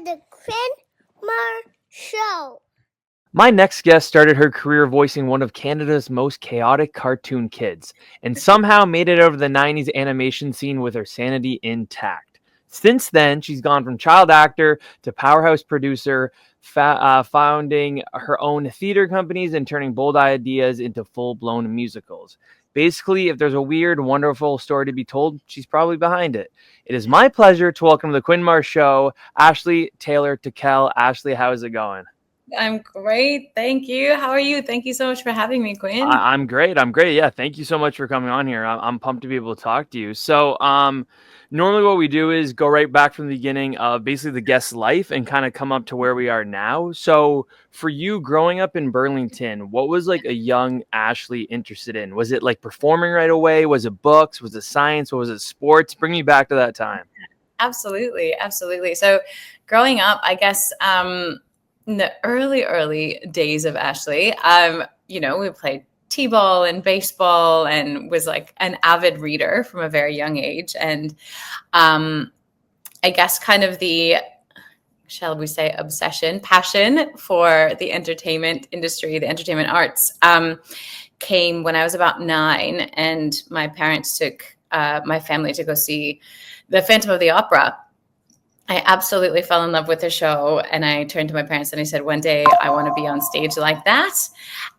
the Quinn Marr Show. My next guest started her career voicing one of Canada's most chaotic cartoon kids, and somehow made it over the 90s animation scene with her sanity intact. Since then, she's gone from child actor to powerhouse producer, founding her own theater companies and turning bold ideas into full-blown musicals. Basically, if there's a weird, wonderful story to be told, she's probably behind it. It is my pleasure to welcome to the Quinn Marr Show, Ashley Taylor Tickell. Ashley, how's it going? I'm great. Thank you. How are you? Thank you so much for having me, Quinn. I'm great. Yeah, thank you so much for coming on here. I'm pumped to be able to talk to you. So, normally what we do is go right back from the beginning of basically the guest's life and kind of come up to where we are now. So, for you growing up in Burlington, what was like a young Ashley interested in? Was it like performing right away? Was it books? Was it science? Or was it sports? Bring me back to that time. Absolutely. So, growing up, I guess, in the early days of Ashley, we played t-ball and baseball and was like an avid reader from a very young age. And I guess kind of the, shall we say, passion for the entertainment industry, the entertainment arts, came when I was about 9, and my parents took my family to go see the Phantom of the Opera. I absolutely fell in love with the show, and I turned to my parents and I said, one day I want to be on stage like that.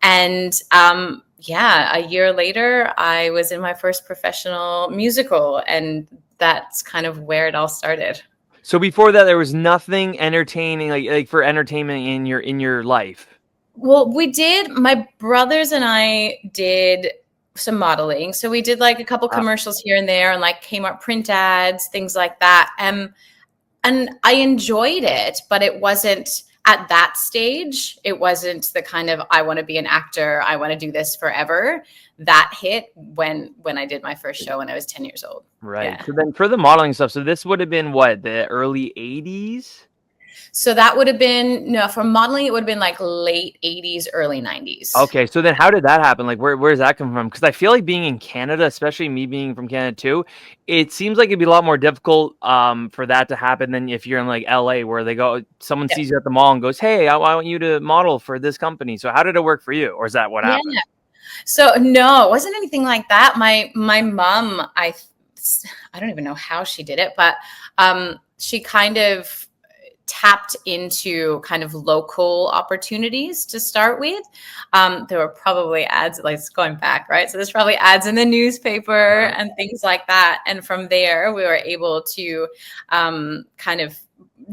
And a year later, I was in my first professional musical, and that's kind of where it all started. So before that, there was nothing entertaining, like for entertainment in your life. Well, we did. My brothers and I did some modeling. So we did like a couple commercials here and there, and like Kmart print ads, things like that. And I enjoyed it, but it wasn't at that stage. It wasn't the kind of, I want to be an actor, I want to do this forever. That hit when I did my first show when I was 10 years old. Right. Yeah. So then for the modeling stuff, so this would have been what, the early 80s? So that would have been, no, for modeling, it would have been like late 80s, early 90s. Okay, so then how did that happen? Like, where does that come from? Because I feel like being in Canada, especially me being from Canada too, it seems like it'd be a lot more difficult for that to happen than if you're in like LA, where someone sees you at the mall and goes, hey, I want you to model for this company. So how did it work for you? Or is that what happened? So no, it wasn't anything like that. My mom, I don't even know how she did it, but she kind of tapped into kind of local opportunities to start with. There were probably ads, like it's going back, right? So there's probably ads in the newspaper and things like that. And from there, we were able to kind of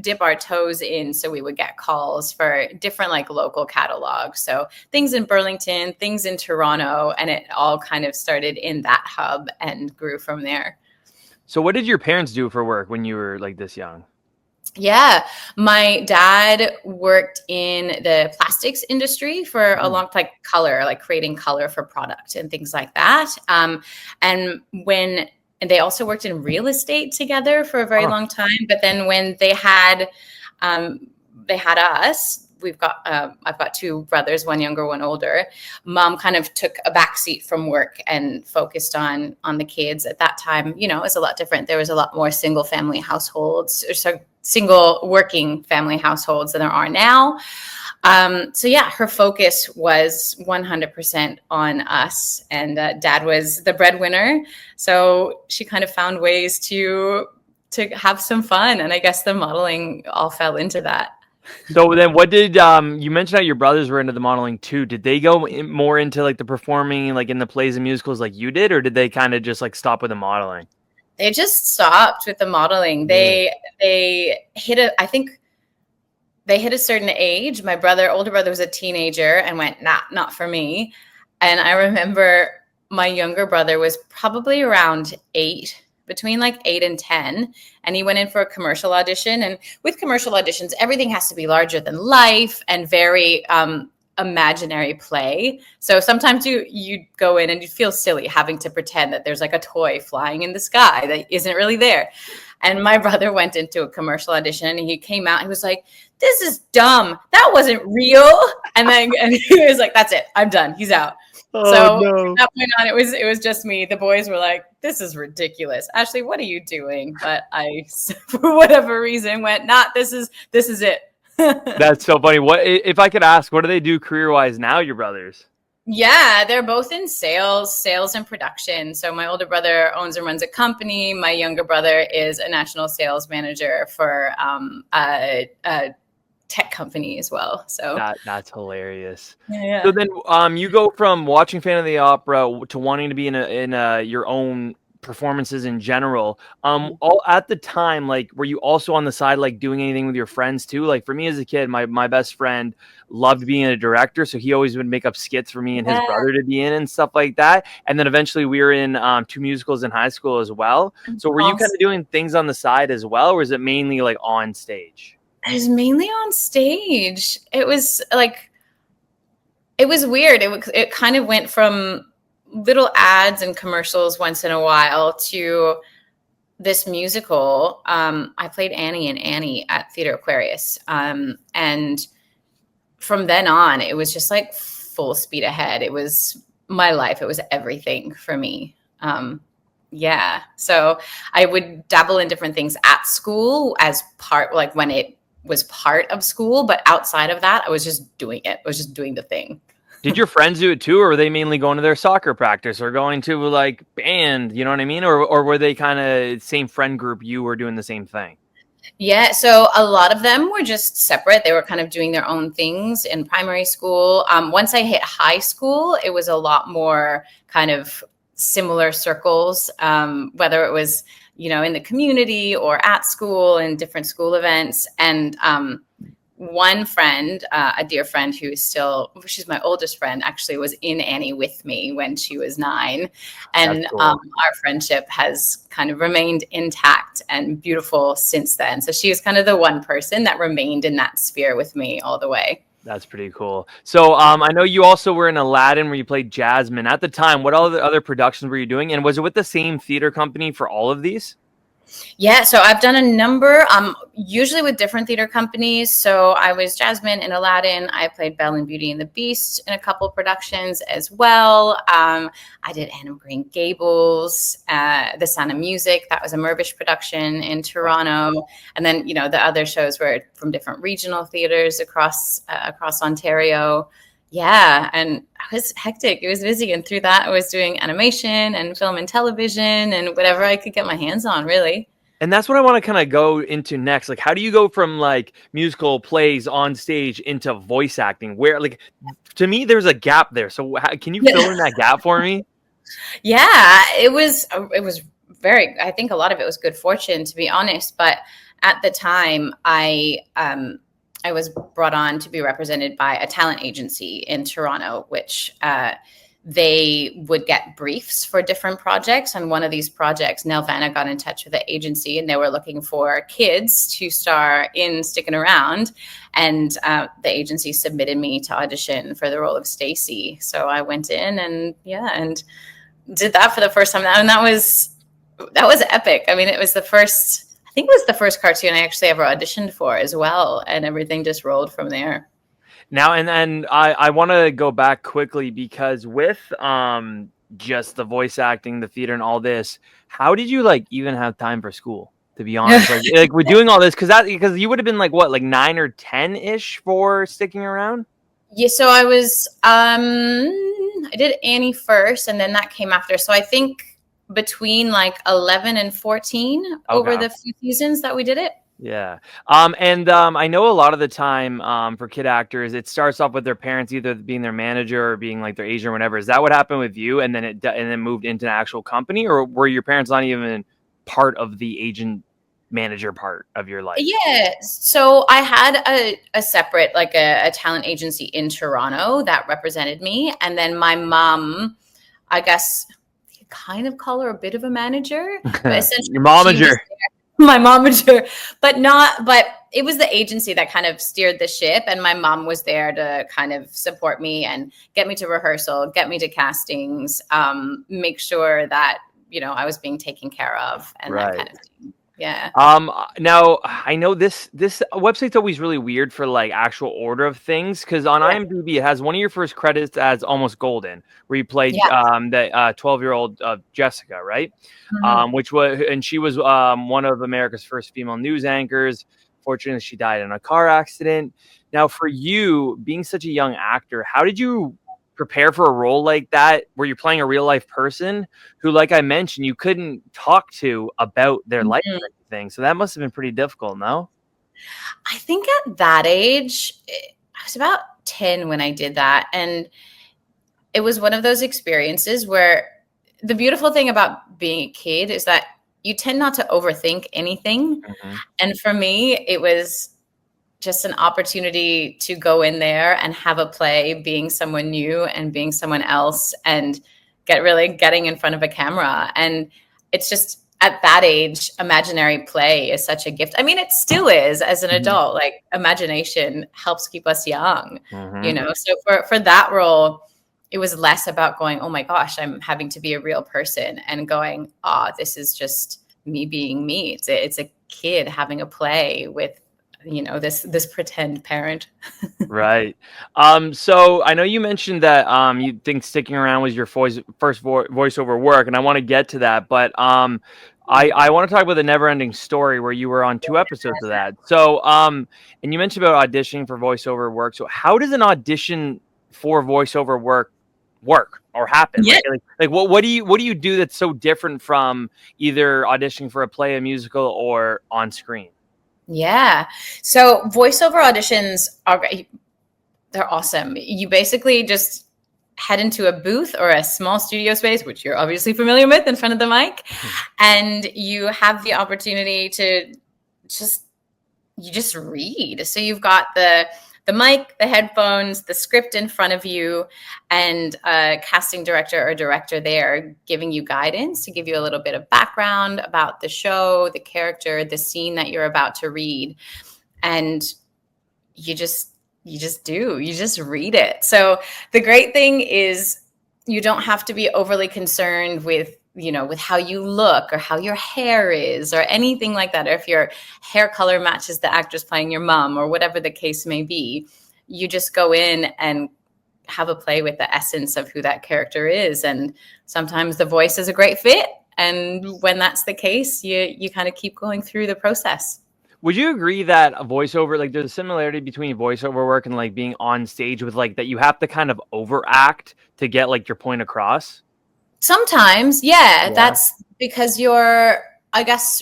dip our toes in. So we would get calls for different like local catalogs. So things in Burlington, things in Toronto, and it all kind of started in that hub and grew from there. So what did your parents do for work when you were like this young? Yeah, my dad worked in the plastics industry for a long time, like creating color for product and things like that. And they also worked in real estate together for a very long time. But then when they had us, I've got 2 brothers, one younger, one older. Mom kind of took a backseat from work and focused on the kids. At that time, it was a lot different. There was a lot more single family households, or single working family households than there are now. Her focus was 100% on us, and Dad was the breadwinner. So she kind of found ways to have some fun, and I guess the modeling all fell into that. So then what did you mentioned that your brothers were into the modeling too? Did they go more into like the performing, like in the plays and musicals like you did, or did they kind of just like stop with the modeling? They just stopped with the modeling. They hit a certain age. My older brother was a teenager and went, nah, not for me. And I remember my younger brother was probably around 8, between like 8 and 10. And he went in for a commercial audition. And with commercial auditions, everything has to be larger than life and very imaginary play. So sometimes you go in and you feel silly having to pretend that there's like a toy flying in the sky that isn't really there. And my brother went into a commercial audition and he came out, he was like, this is dumb. That wasn't real. And he was like, that's it. I'm done. He's out. Oh So from no. that point on, it was just me. The boys were like, "This is ridiculous, Ashley. What are you doing?" But I, for whatever reason, went, "Not. This is it." That's so funny. What if I could ask, what do they do career-wise now, your brothers? Yeah, they're both in sales and production. So my older brother owns and runs a company. My younger brother is a national sales manager for a tech company as well. So That's hilarious. yeah. So then, you go from watching Phantom of the Opera to wanting to be in your own performances in general. All at the time, like, were you also on the side, like, doing anything with your friends too? Like for me as a kid, my best friend loved being a director, so he always would make up skits for me and his Yeah. brother to be in and stuff like that. And then eventually we were in two musicals in high school as well. So were you kind Awesome. of doing things on the side as well, or is it mainly like on stage? I was mainly on stage. It was like, it was weird. It kind of went from little ads and commercials once in a while to this musical. I played Annie and Annie at Theater Aquarius. And from then on, it was just like full speed ahead. It was my life. It was everything for me. Yeah. So I would dabble in different things at school as part, like when it was part of school, but outside of that, I was just doing it. I was just doing the thing. Did your friends do it too, or were they mainly going to their soccer practice or going to like band? You know what I mean? Or were they kind of same friend group? You were doing the same thing. Yeah, so a lot of them were just separate. They were kind of doing their own things in primary school. Once I hit high school, it was a lot more kind of similar circles, whether it was, in the community or at school and different school events. And one friend, a dear friend who is she's my oldest friend, actually was in Annie with me when she was 9. And That's cool. our friendship has kind of remained intact and beautiful since then. So she was kind of the one person that remained in that sphere with me all the way. That's pretty cool. So I know you also were in Aladdin where you played Jasmine. At the time, what other productions were you doing? And was it with the same theater company for all of these? Yeah, so I've done a number, usually with different theater companies. So I was Jasmine in Aladdin. I played Belle in Beauty and the Beast in a couple productions as well. I did Anne of Green Gables, The Sound of Music. That was a Mirvish production in Toronto. And then, the other shows were from different regional theaters across Ontario. Yeah, and it was hectic. It was busy. And through that, I was doing animation and film and television and whatever I could get my hands on, really. And that's what I want to kind of go into next. Like, how do you go from like musical plays on stage into voice acting? Where, like, to me, there's a gap there. So can you fill in that gap for me? Yeah, it was very, I think a lot of it was good fortune, to be honest. But at the time, I was brought on to be represented by a talent agency in Toronto, which they would get briefs for different projects. And one of these projects, Nelvana got in touch with the agency and they were looking for kids to star in Stickin' Around. And the agency submitted me to audition for the role of Stacey. So I went in and did that for the first time. And that was epic. I mean, it was the first cartoon I actually ever auditioned for as well. And everything just rolled from there. Now, and I want to go back quickly because with just the voice acting, the theater, and all this, how did you like even have time for school? To be honest, like we're doing all this because you would have been like what, like 9 or 10 ish for Sticking Around. Yeah, so I was I did Annie first, and then that came after. So I think between like 11 and 14 over the few seasons that we did it. Yeah. I know a lot of the time for kid actors, it starts off with their parents either being their manager or being like their agent or whatever. Is that what happened with you? And then moved into an actual company, or were your parents not even part of the agent manager part of your life? Yeah. So I had a separate, like a talent agency in Toronto that represented me. And then my mom, I guess you kind of call her a bit of a manager, but essentially your momager. My momager, but it was the agency that kind of steered the ship, and my mom was there to kind of support me and get me to rehearsal, get me to castings, make sure that I was being taken care of, and that kind of thing. Yeah. Now I know this website's always really weird for like actual order of things because on Yeah. IMDb it has one of your first credits as Almost Golden, where you played Yeah. the 12-year-old Jessica, right? Mhm. Which was and she was one of America's first female news anchors. Fortunately, she died in a car accident. Now, for you being such a young actor, how did you prepare for a role like that where you're playing a real life person who, like I mentioned, you couldn't talk to about their life Mhm. or anything? So that must have been pretty difficult, no? I think at that age, I was about 10 when I did that. And it was one of those experiences where the beautiful thing about being a kid is that you tend not to overthink anything. Hmm. And for me, it was just an opportunity to go in there and have a play being someone new and being someone else and getting in front of a camera. And it's just at that age, imaginary play is such a gift. I mean, it still is as an Hmm. adult. Like imagination helps keep us young, Hmm. So for that role, it was less about going, oh my gosh, I'm having to be a real person, and going, this is just me being me. It's a kid having a play with this pretend parent. Right. So I know you mentioned that you think sticking around was your voiceover work, and I want to get to that, but I want to talk about the Never Ending Story where you were on 2 episodes of that. So and you mentioned about auditioning for voiceover work. So how does an audition for voiceover work or happen? Yeah. Like what do you do that's so different from either auditioning for a play, a musical, or on screen? Yeah. So voiceover auditions are great. They're awesome. You basically just head into a booth or a small studio space, which you're obviously familiar with, in front of the mic, and you have the opportunity to just you just read. So you've got the mic, the headphones, the script in front of you, and a casting director or director there giving you guidance to give you a little bit of background about the show, the character, the scene that you're about to read. And you just you just read it. So the great thing is you don't have to be overly concerned with with how you look or how your hair is or anything like that, or if your hair color matches the actress playing your mom or whatever the case may be. You just go in and have a play with the essence of who that character is, and sometimes the voice is a great fit, and when that's the case, you kind of keep going through the process. Would you agree that a voiceover, like there's a similarity between voiceover work and like being on stage with like that you have to kind of overact to get like your point across? Sometimes, yeah, Yeah. that's because you're, I guess,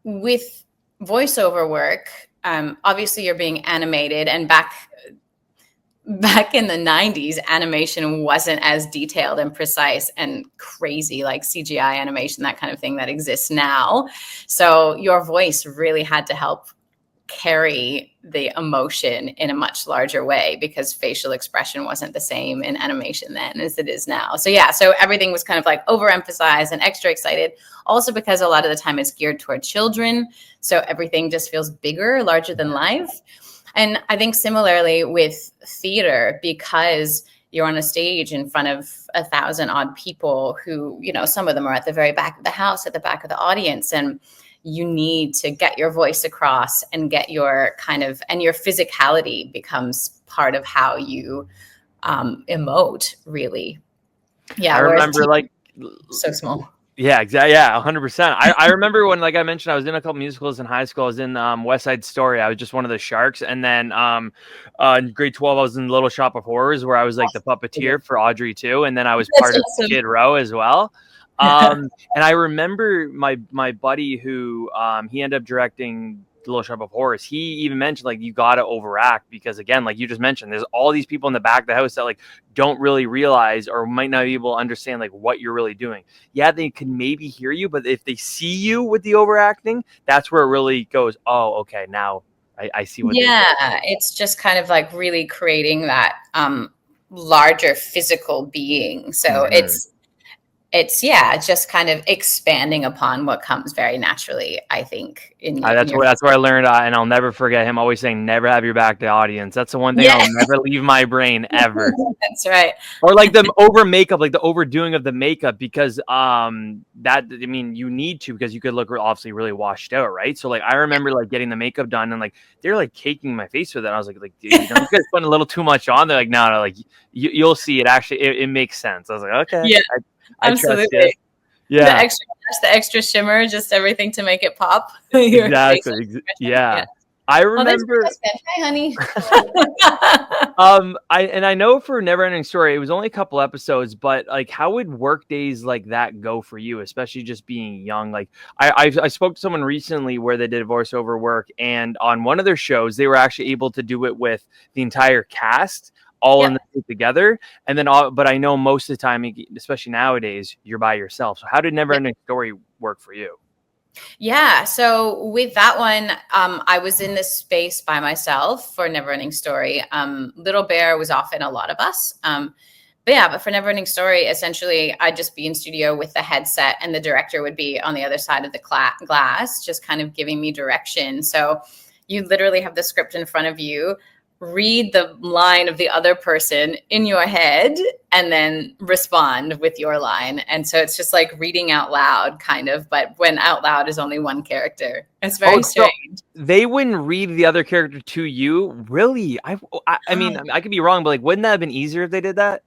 with voiceover work, obviously you're being animated, and back in the 90s, animation wasn't as detailed and precise and crazy like CGI animation, that kind of thing that exists now. So your voice really had to help carry the emotion in a much larger way because facial expression wasn't the same in animation then as it is now. So yeah, so everything was kind of like overemphasized and extra excited. Also because a lot of the time it's geared toward children, so everything just feels bigger, larger than life. And I think similarly with theater, because you're on a stage in front of 1,000 odd people who, some of them are at the very back of the house, at the back of the audience, and you need to get your voice across and get your and your physicality becomes part of how you emote, really. I Yeah, whereas remember TV like is so small. yeah, exactly. Yeah, 100%. I remember when, like I mentioned, I was in a couple musicals in high school. I was in West Side Story. I was just one of the sharks. And then in grade 12, I was in Little Shop of Horrors where I was like the puppeteer for Audrey too. And then I was That's part of awesome. Skid Row as well. And I remember my buddy who he ended up directing Little Shop of Horrors. He even mentioned like you got to overact because again, like you just mentioned, there's all these people in the back of the house that like don't really realize or might not be able to understand like what you're really doing. Yeah, they can maybe hear you, but if they see you with the overacting, that's where it really goes, oh, okay, now I see what they're doing. Yeah, it's just kind of like really creating that larger physical being. So Mhm. it's just kind of expanding upon what comes very naturally, I think. That's where I learned, and I'll never forget him always saying, "Never have your back to the audience." That's the one thing Yeah. I'll never leave my brain ever. That's right. Or like the over makeup, like the overdoing of the makeup, because you need to, because you could look obviously really washed out, right? So like I remember like getting the makeup done and like they're like caking my face with it. I was like, dude, you guys putting a little too much on. They're like, no, like you'll see it. Actually, it makes sense. I was like, okay, Yeah, I absolutely. trust you. Yeah, the extra shimmer, just everything to make it pop. exactly. Yeah. I remember. Hi, honey. I know for Never Ending Story, it was only a couple episodes, but like, how would work days like that go for you, especially just being young? Like, I spoke to someone recently where they did voiceover work, and on one of their shows, they were actually able to do it with the entire cast all in the show together, and then but I know most of the time, especially nowadays, you're by yourself. So how did Never Ending Story work for you? Yeah. So with that one, I was in this space by myself for Neverending Story. Little Bear was often a lot of us. But for Neverending Story, essentially, I'd just be in studio with the headset and the director would be on the other side of the glass, just kind of giving me direction. So you literally have the script in front of you, read the line of the other person in your head, and then respond with your line. And so it's just like reading out loud, kind of, but when out loud is only one character. It's very strange. So they wouldn't read the other character to you? Really? I mean, I could be wrong, but like, wouldn't that have been easier if they did that?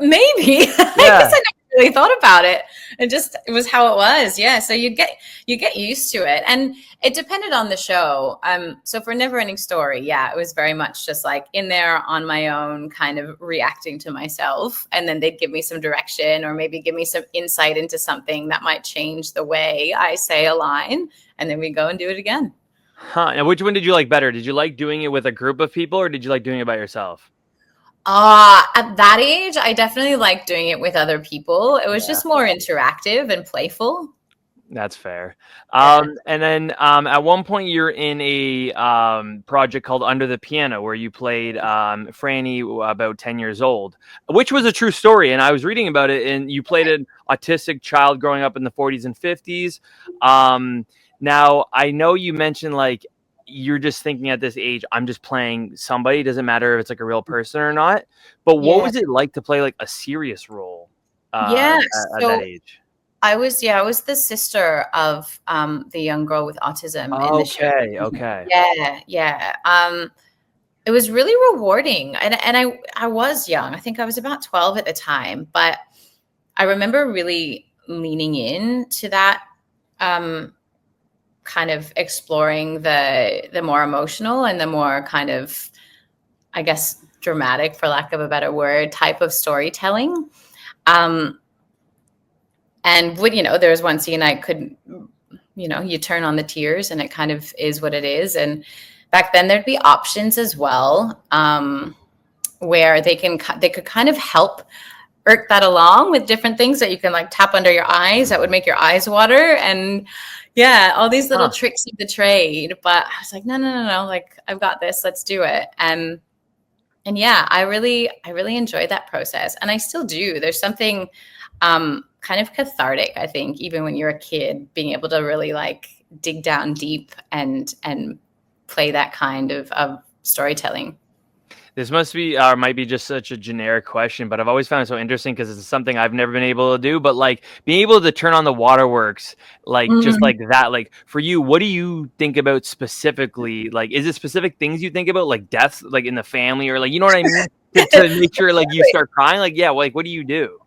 Maybe. Yeah. I guess I never really thought about it. It was how it was. Yeah. So you get used to it. And it depended on the show. So for Neverending Story, it was very much just like in there on my own, kind of reacting to myself. And then they'd give me some direction or maybe give me some insight into something that might change the way I say a line. And then we go and do it again. And which one did you like better? Did you like doing it with a group of people or did you like doing it by yourself? At that age, I definitely liked doing it with other people. It was just more interactive and playful. That's fair. And then at one point you're in a project called Under the Piano where you played Franny, about 10 years old, which was a true story. And I was reading about it, and you played an autistic child growing up in the 40s and 50s. Now, I know you mentioned like you're just thinking at this age, I'm just playing somebody. It doesn't matter if it's like a real person or not. But what was it like to play like a serious role at that age? I was the sister of the young girl with autism in the show. Okay. Yeah. It was really rewarding. And I was young. I think I was about 12 at the time. But I remember really leaning into that, kind of exploring the more emotional and the more kind of, I guess, dramatic, for lack of a better word, type of storytelling. And there was one scene I could, you turn on the tears and it kind of is what it is. And back then there'd be options as well, where they could kind of help irk that along with different things that you can like tap under your eyes that would make your eyes water. And all these little tricks of the trade. But I was like, no, like I've got this, let's do it. And I really enjoyed that process. And I still do. There's something kind of cathartic, I think, even when you're a kid, being able to really like dig down deep and play that kind of storytelling. This must be, or might be just such a generic question, but I've always found it so interesting because it's something I've never been able to do. But like being able to turn on the waterworks, like just like that, like for you, what do you think about specifically? Like, is it specific things you think about, like deaths, like in the family, or like, you know what I mean? to make sure like you start crying, like, like what do you do?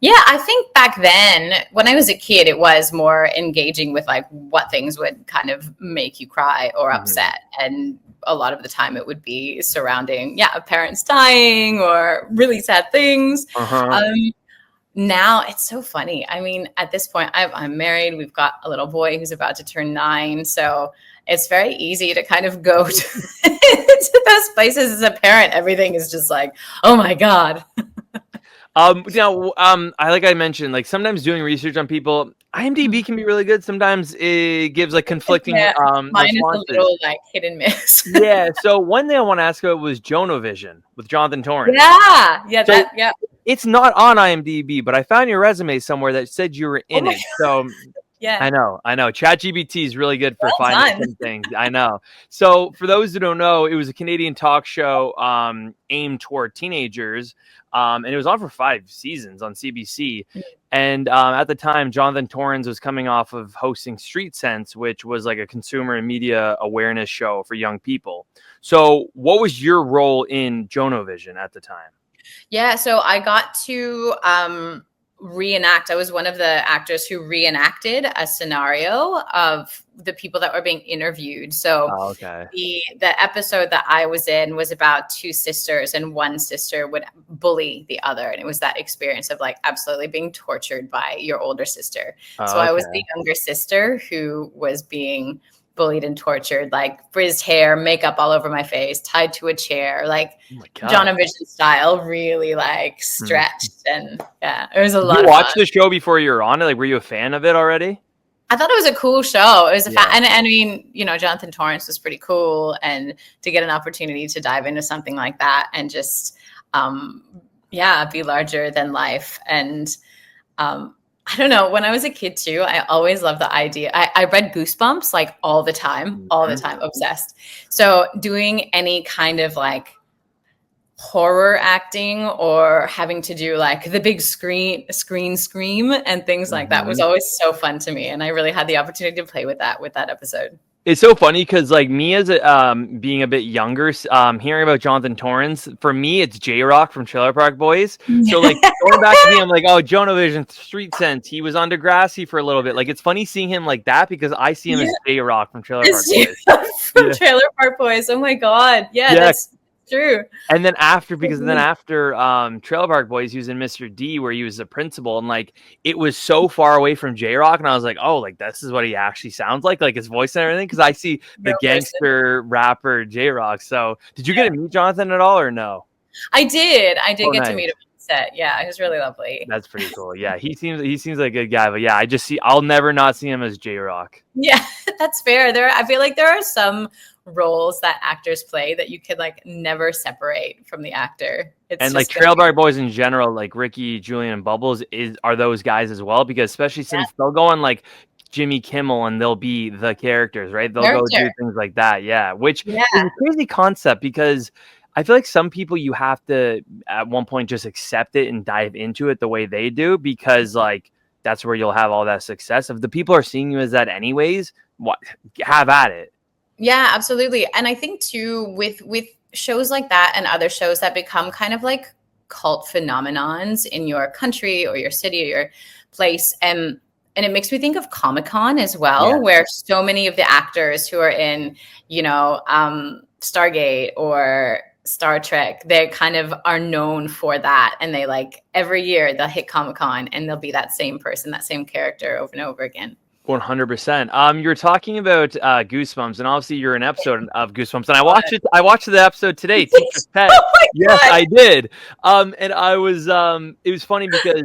Yeah, I think back then when I was a kid, it was more engaging with like what things would kind of make you cry or upset. And a lot of the time it would be surrounding, parents dying or really sad things. Now it's so funny. I mean, at this point, I'm married. We've got a little boy who's about to turn 9. So it's very easy to kind of go to those places as a parent. Everything is just like, oh my God. Now, I mentioned, like sometimes doing research on people, IMDb can be really good. Sometimes it gives like conflicting. Mine responses. Is a little like hit and miss. So one thing I want to ask about was Jonovision with Jonathan Torrance. Yeah. It's not on IMDb, but I found your resume somewhere that said you were Oh in my it. So Yeah. I know. ChatGPT is really good for Well finding done. some things. I know. So for those who don't know, it was a Canadian talk show aimed toward teenagers, and it was on for 5 seasons on CBC. And at the time, Jonathan Torrens was coming off of hosting Street Sense, which was like a consumer and media awareness show for young people. So what was your role in Jonovision at the time? Yeah, so I got to reenact. I was one of the actors who reenacted a scenario of the people that were being interviewed. So Okay. the episode that I was in was about 2 sisters, and one sister would bully the other, and it was that experience of like absolutely being tortured by your older sister. So I was the younger sister who was being bullied and tortured, like frizzed hair, makeup all over my face, tied to a chair, like Jonovision style, really like stretched. And yeah, it was a lot of fun. You watched the show before you were on it? Like, were you a fan of it already? I thought it was a cool show. It was and I mean, you know, Jonathan Torrens was pretty cool, and to get an opportunity to dive into something like that and just be larger than life. And I don't know, when I was a kid too, I always loved the idea. I read Goosebumps like all the time, obsessed. So doing any kind of like horror acting or having to do like the big screen scream and things like that was always so fun to me. And I really had the opportunity to play with that episode. It's so funny because like me as a, being a bit younger, hearing about Jonathan Torrens, for me, it's J-Rock from Trailer Park Boys. So like going back to me, I'm like, oh, Jonovision, Street Sense. He was on Degrassi for a little bit. Like it's funny seeing him like that because I see him as J-Rock from Trailer Park Boys. Trailer Park Boys. Oh my God. Yeah. That's true. And then after Trailer Park Boys, he was in Mr. D, where he was the principal, and like it was so far away from J-Rock, and I was like, oh, like this is what he actually sounds like his voice and everything, because I see the gangster rapper J-Rock. So did you get to meet Jonathan at all, or no? I did get to meet him on set. Yeah, he was really lovely. That's pretty cool. Yeah, he seems like a good guy, but yeah, I'll never not see him as J-Rock. Yeah, that's fair. I feel like there are some roles that actors play that you could like never separate from the actor. And like Trailer Park Boys in general, like Ricky, Julian, and Bubbles are those guys as well, because especially since they'll go on like Jimmy Kimmel and they'll be the characters, right? They'll go do things like that. Yeah, which is a crazy concept, because I feel like some people you have to at one point just accept it and dive into it the way they do, because like that's where you'll have all that success. If the people are seeing you as that anyways, have at it. Yeah, absolutely. And I think too, with shows like that and other shows that become kind of like cult phenomenons in your country or your city or your place, and it makes me think of Comic-Con as well, where so many of the actors who are in, you know, Stargate or Star Trek, they kind of are known for that, and they like every year they'll hit Comic-Con and they'll be that same person, that same character over and over again. 100%. You're talking about Goosebumps, and obviously you're an episode of Goosebumps, and I watched it. I watched the episode today. Teacher's Pet. Oh my yes, God. I did. And I was. It was funny because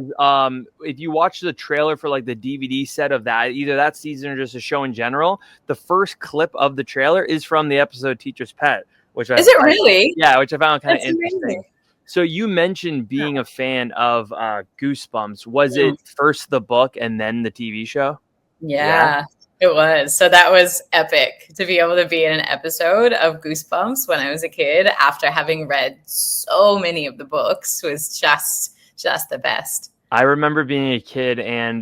if you watch the trailer for like the DVD set of that, either that season or just a show in general, the first clip of the trailer is from the episode Teacher's Pet, which is it really? Yeah, which I found kind of interesting. Amazing. So you mentioned being a fan of Goosebumps. Was it first the book and then the TV show? Yeah, it was. So that was epic to be able to be in an episode of Goosebumps when I was a kid after having read so many of the books was just the best. I remember being a kid, and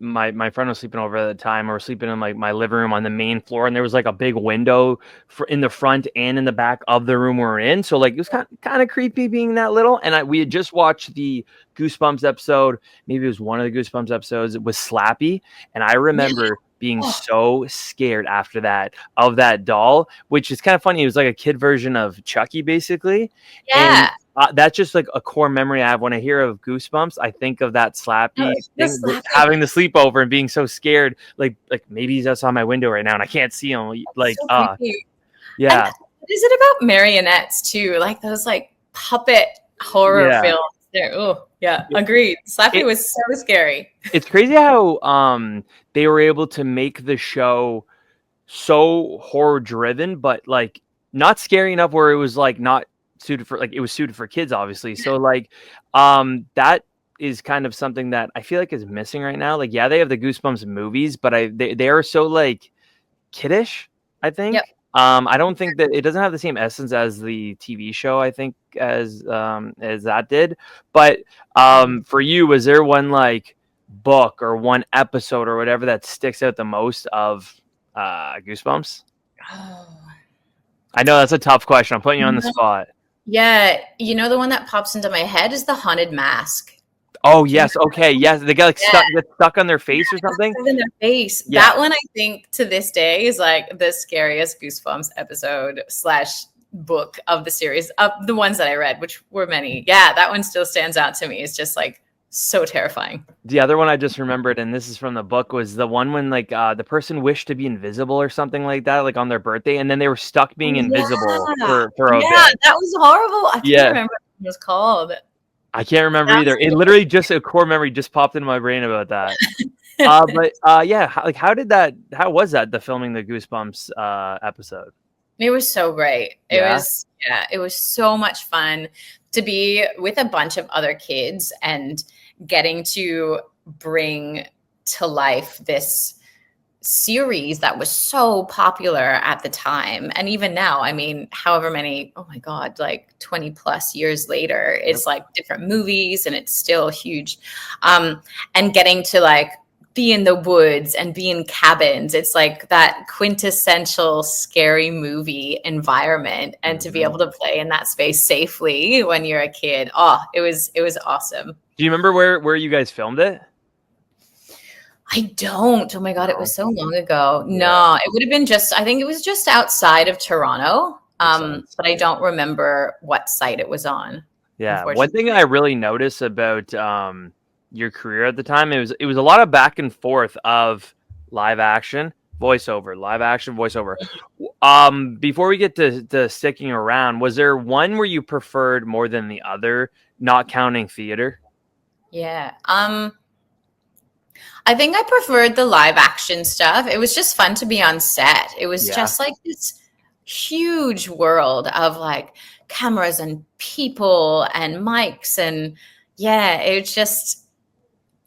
my friend was sleeping over at the time. We were sleeping in like my living room on the main floor, and there was like a big window in the front and in the back of the room we were in. So like it was kind of creepy being that little. And we had just watched the Goosebumps episode. Maybe it was one of the Goosebumps episodes. It was Slappy, and I remember being so scared after that of that doll, which is kind of funny. It was like a kid version of Chucky, basically. Yeah. And that's just like a core memory I have when I hear of Goosebumps. I think of that Slappy thing, having the sleepover and being so scared, like maybe he's outside my window right now and I can't see him. Like, so yeah. And what is it about marionettes too? Like those like puppet horror films. There. Oh, yeah, agreed. Slappy was so scary. It's crazy how they were able to make the show so horror driven, but like not scary enough where it was like not suited for like it was suited for kids, obviously. So like that is kind of something that I feel like is missing right now. Like, yeah, they have the Goosebumps movies, but they are so like kiddish, I think. Yep. I don't think that it doesn't have the same essence as the TV show, I think, as that did. But for you, was there one like book or one episode or whatever that sticks out the most of Goosebumps? Oh. I know that's a tough question. I'm putting you on the spot. Yeah, the one that pops into my head is the haunted mask. Oh yes, okay, yes. They got like stuck on their face or something. In their face. Yeah. That one, I think, to this day is like the scariest Goosebumps episode / book of the series, of the ones that I read, which were many. Yeah, that one still stands out to me. It's just like so terrifying. The other one I just remembered, and this is from the book, was the one when like the person wished to be invisible or something like that, like on their birthday, and then they were stuck being invisible for a bit. Yeah, that was horrible. I can't remember what it was called. I can't remember either. It literally just a core memory just popped into my brain about that. How was that, the filming the Goosebumps episode? It was so great. It was so much fun to be with a bunch of other kids and getting to bring to life this series that was so popular at the time. And even now, I mean, however many, oh my God, like 20 plus years later, it's like different movies and it's still huge. And getting to like be in the woods and be in cabins. It's like that quintessential scary movie environment. And to be able to play in that space safely when you're a kid. Oh, it was awesome. Do you remember where you guys filmed it? I don't. Oh my God, it was so long ago. Yeah. No, it would have been I think it was just outside of Toronto. But I don't remember what site it was on. Yeah. One thing I really noticed about your career at the time, it was a lot of back and forth of live action, voiceover, live action, voiceover. Before we get to sticking around, was there one where you preferred more than the other, not counting theater? Yeah. I think I preferred the live action stuff. It was just fun to be on set. It was just like this huge world of like cameras and people and mics. And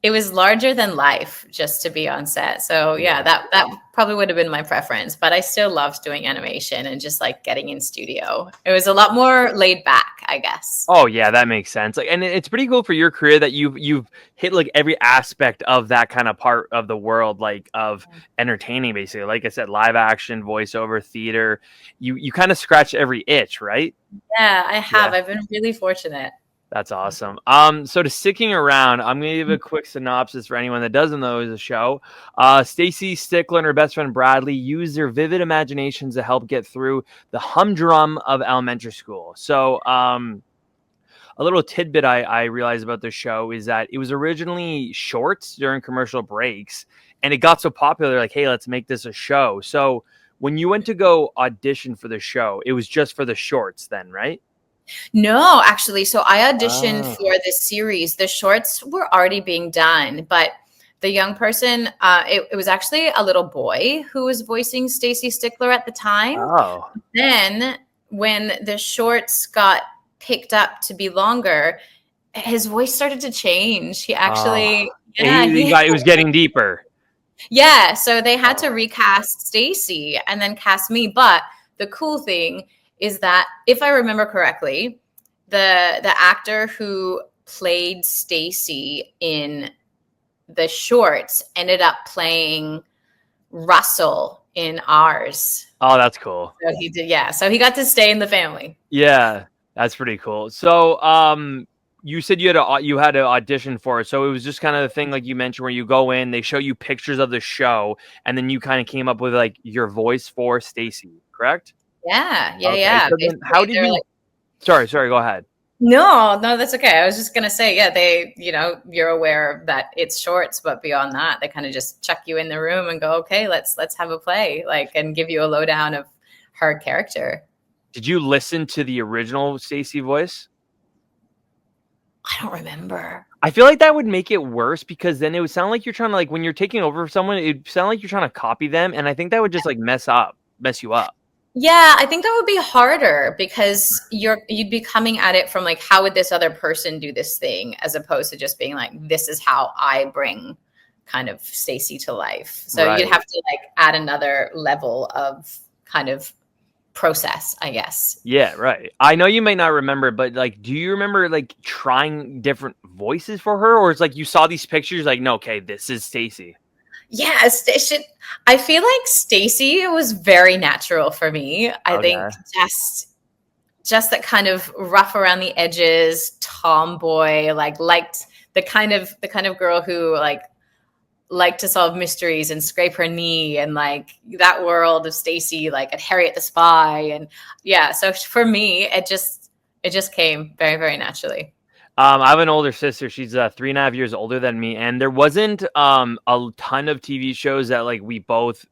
it was larger than life just to be on set. So that probably would have been my preference, but I still loved doing animation and just like getting in studio. It was a lot more laid back, I guess. Oh yeah, that makes sense. Like, and it's pretty cool for your career that you've hit like every aspect of that kind of part of the world, like of entertaining, basically. Like I said, live action, voiceover, theater. You kind of scratch every itch, right? Yeah, I have. I've been really fortunate. That's awesome. So to sticking around, I'm going to give a quick synopsis for anyone that doesn't know the show. Stacey Stickler and her best friend Bradley use their vivid imaginations to help get through the humdrum of elementary school. So a little tidbit I realized about the show is that it was originally shorts during commercial breaks, and it got so popular, like, hey, let's make this a show. So when you went to go audition for the show, it was just for the shorts then, right? No, actually. So I auditioned for this series. The shorts were already being done, but the young person, it was actually a little boy who was voicing Stacey Stickler at the time. Oh. Then when the shorts got picked up to be longer, his voice started to change. He actually, it was getting deeper. Yeah. So they had to recast Stacey and then cast me. But the cool thing is that, if I remember correctly, the actor who played Stacey in the shorts ended up playing Russell in ours. Oh, that's cool. So he did, so he got to stay in the family. Yeah, that's pretty cool. So, you said you had to audition for it. So it was just kind of the thing, like you mentioned, where you go in, they show you pictures of the show, and then you kind of came up with like your voice for Stacey, correct? Yeah. So then how did you? Sorry, go ahead. No, that's okay. I was just gonna say, they, you're aware that it's shorts, but beyond that, they kind of just chuck you in the room and go, okay, let's have a play, like, and give you a lowdown of her character. Did you listen to the original Stacey voice? I don't remember. I feel like that would make it worse, because then it would sound like you're trying to, like, when you're taking over for someone, it'd sound like you're trying to copy them, and I think that would just like mess you up. Yeah, I think that would be harder because you'd be coming at it from like, how would this other person do this thing, as opposed to just being like, this is how I bring kind of Stacey to life. So you'd Right. have to like add another level of kind of process, I guess. Yeah, right. I know you may not remember, but like, do you remember like trying different voices for her, or it's like you saw these pictures, like, no, okay, this is Stacey. Yeah, I feel like Stacey was very natural for me. I think Okay. just that kind of rough around the edges, tomboy, like liked the kind of girl who like liked to solve mysteries and scrape her knee, and like that world of Stacey, like at Harriet the Spy, and yeah. So for me, it just came very, very naturally. I have an older sister. She's 3.5 years older than me, and there wasn't a ton of TV shows that like we both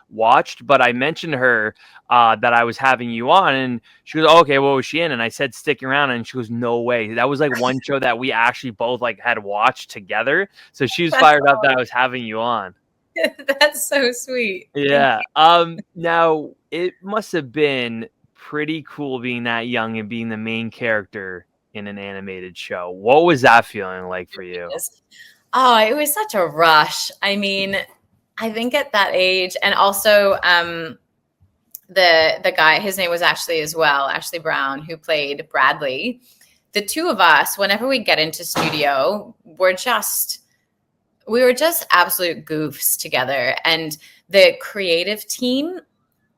watched. But I mentioned her that I was having you on, and she goes, oh, "Okay, what was she in?" And I said, "Stick Around," and she goes, "No way." That was like one show that we actually both like had watched together. So she was That's fired up that I was having you on. that's so sweet. Thank Yeah. you. Now it must have been pretty cool being that young and being the main character in an animated show. What was that feeling like for you? Oh, it was such a rush. I mean, I think at that age, and also the guy, his name was Ashley as well, Ashley Brown, who played Bradley. The two of us, whenever we get into studio, we were just absolute goofs together. And the creative team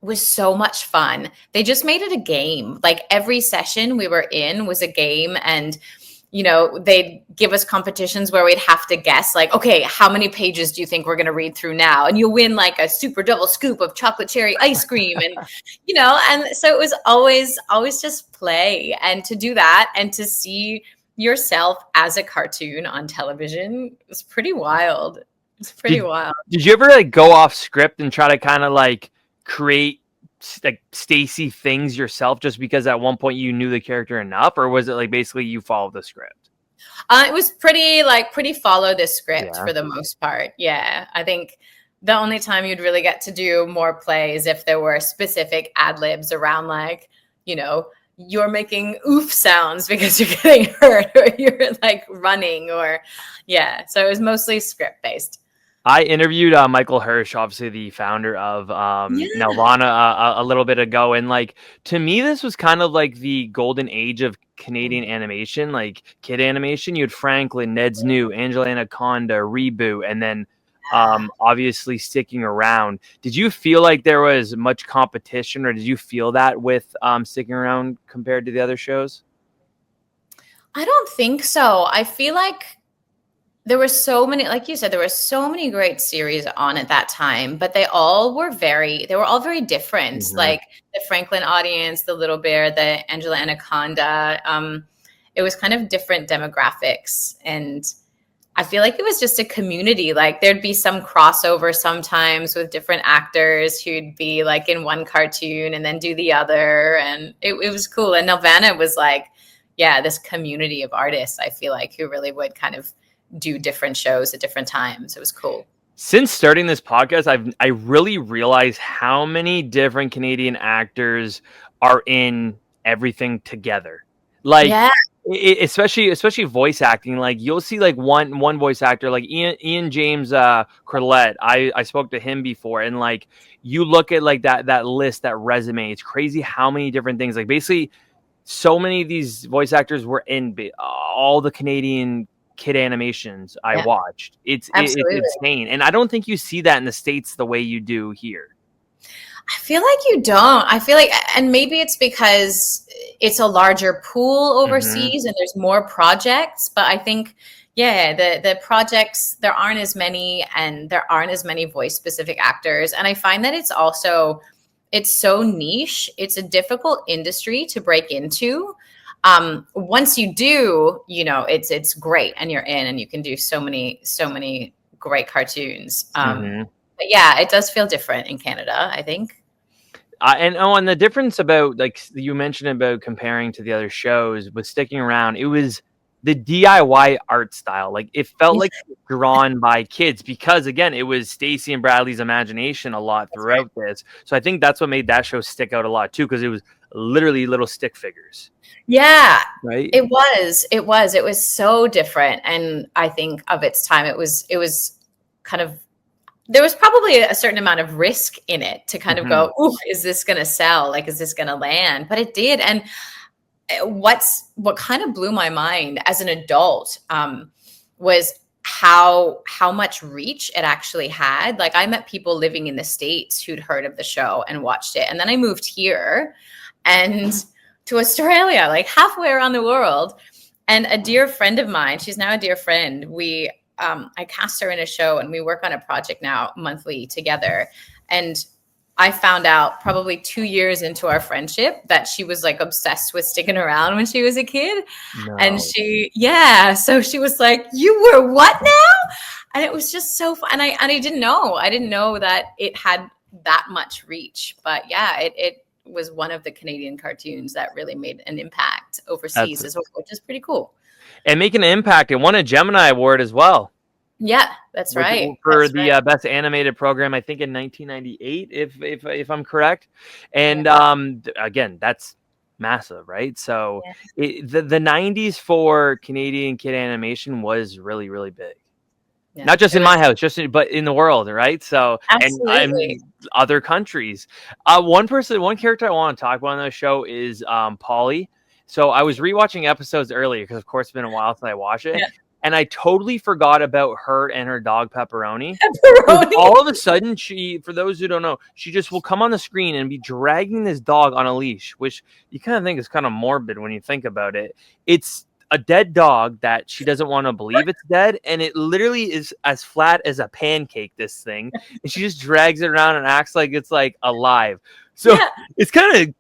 was so much fun. They just made it a game. Like every session we were in was a game, and they'd give us competitions where we'd have to guess, like, okay, how many pages do you think we're going to read through now? And you'll win like a super double scoop of chocolate cherry ice cream. And so it was always just play. And to do that and to see yourself as a cartoon on television was pretty wild. It's pretty Did wild. did you ever like go off script and try to kind of like create like Stacy things yourself just because at one point you knew the character enough, or was it like basically you followed the script? It was pretty follow the script Yeah. for the most part. Yeah, I think the only time you'd really get to do more play is if there were specific ad libs around, like, you're making oof sounds because you're getting hurt, or you're like running, or yeah. So it was mostly script based. I interviewed Michael Hirsch, obviously the founder of Yeah. Nelvana, a little bit ago, and like to me, this was kind of like the golden age of Canadian animation, like kid animation. You had Franklin, Ned's New, Angela Anaconda, Reboot, and then obviously Sticking Around. Did you feel like there was much competition, or did you feel that with Sticking Around compared to the other shows? I don't think so. I feel like there were so many, like you said, there were so many great series on at that time, but they were all very different. Mhm. Like the Franklin audience, the Little Bear, the Angela Anaconda. It was kind of different demographics. And I feel like it was just a community. Like there'd be some crossover sometimes with different actors who'd be like in one cartoon and then do the other. And it was cool. And Nelvana was like, yeah, this community of artists, I feel like, who really would kind of do different shows at different times. It was cool. Since starting this podcast, I really realized how many different Canadian actors are in everything together. Like Yeah. especially voice acting. Like you'll see like one voice actor like Ian James Corlett. I spoke to him before, and like you look at like that list, that resume. It's crazy how many different things. Like basically, so many of these voice actors were in all the Canadian kid animations I Yeah, watched. It's absolutely. insane, and I don't think you see that in the States the way you do here. I feel like you don't. I feel like, and maybe it's because it's a larger pool Hmm. overseas and there's more projects. But I think, yeah, the projects, there aren't as many, and there aren't as many voice specific actors. And I find that it's so niche. It's a difficult industry to break into. Once you do, it's great, and you're in, and you can do so many great cartoons. Hmm. But yeah, it does feel different in Canada, I think. And the difference about like you mentioned about comparing to the other shows with Sticking Around, it was the DIY art style. Like it felt like drawn by kids because again, it was Stacey and Bradley's imagination a lot throughout this. So I think that's what made that show stick out a lot too, because it was literally little stick figures. Yeah, right. It was so different. And I think of its time, it was kind of, there was probably a certain amount of risk in it to kind of go, ooh, is this going to sell? Like, is this going to land? But it did. And what kind of blew my mind as an adult was how much reach it actually had. Like, I met people living in the States who'd heard of the show and watched it. And then I moved here and to Australia, like halfway around the world. And a dear friend of mine, she's now a dear friend, I cast her in a show and we work on a project now monthly together. And I found out probably 2 years into our friendship that she was like obsessed with Stickin' Around when she was a kid. No. And so she was like, you were what now? And it was just so fun. And I didn't know that it had that much reach, but yeah, it was one of the Canadian cartoons that really made an impact overseas as well, which is pretty cool. And making an impact, it won a Gemini Award as well. Yeah, that's right. For the best animated program, I think in 1998, if I'm correct. And again, that's massive, right? So the 90s for Canadian kid animation was really, really big. Yeah, not just in my house, but in the world, right? So and other countries. One character I want to talk about on the show is Polly. So I was rewatching episodes earlier because, of course, it's been a while since I watched it. Yeah. And I totally forgot about her and her dog Pepperoni. All of a sudden, for those who don't know, she just will come on the screen and be dragging this dog on a leash, which you kind of think is kind of morbid when you think about it. It's a dead dog that she doesn't want to believe it's dead, and it literally is as flat as a pancake, this thing. And she just drags it around and acts like it's like alive. So it's kind of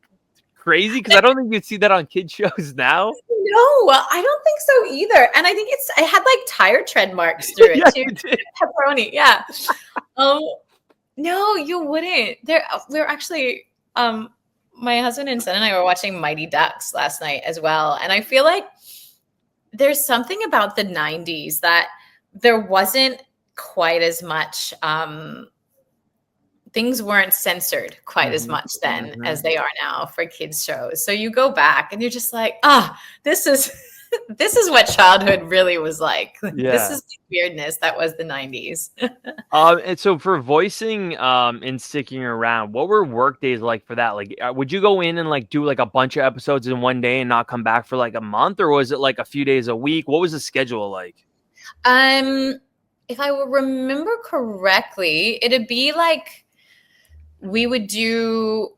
crazy because I don't think you'd see that on kid shows now. No, I don't think so either. And I think it had like tire tread marks through it too. Pepperoni, yeah. No, you wouldn't. We're actually my husband and son and I were watching Mighty Ducks last night as well. And I feel like there's something about the 90s that there wasn't quite as much things weren't censored quite as much then as they are now for kids shows. So you go back and you're just like, this is what childhood really was like. Yeah. This is the weirdness that was the 90s. And so for voicing and Sticking Around, what were work days like for that? Like, would you go in and like do like a bunch of episodes in one day and not come back for like a month, or was it like a few days a week? What was the schedule like? If I remember correctly, it'd be like, we would do,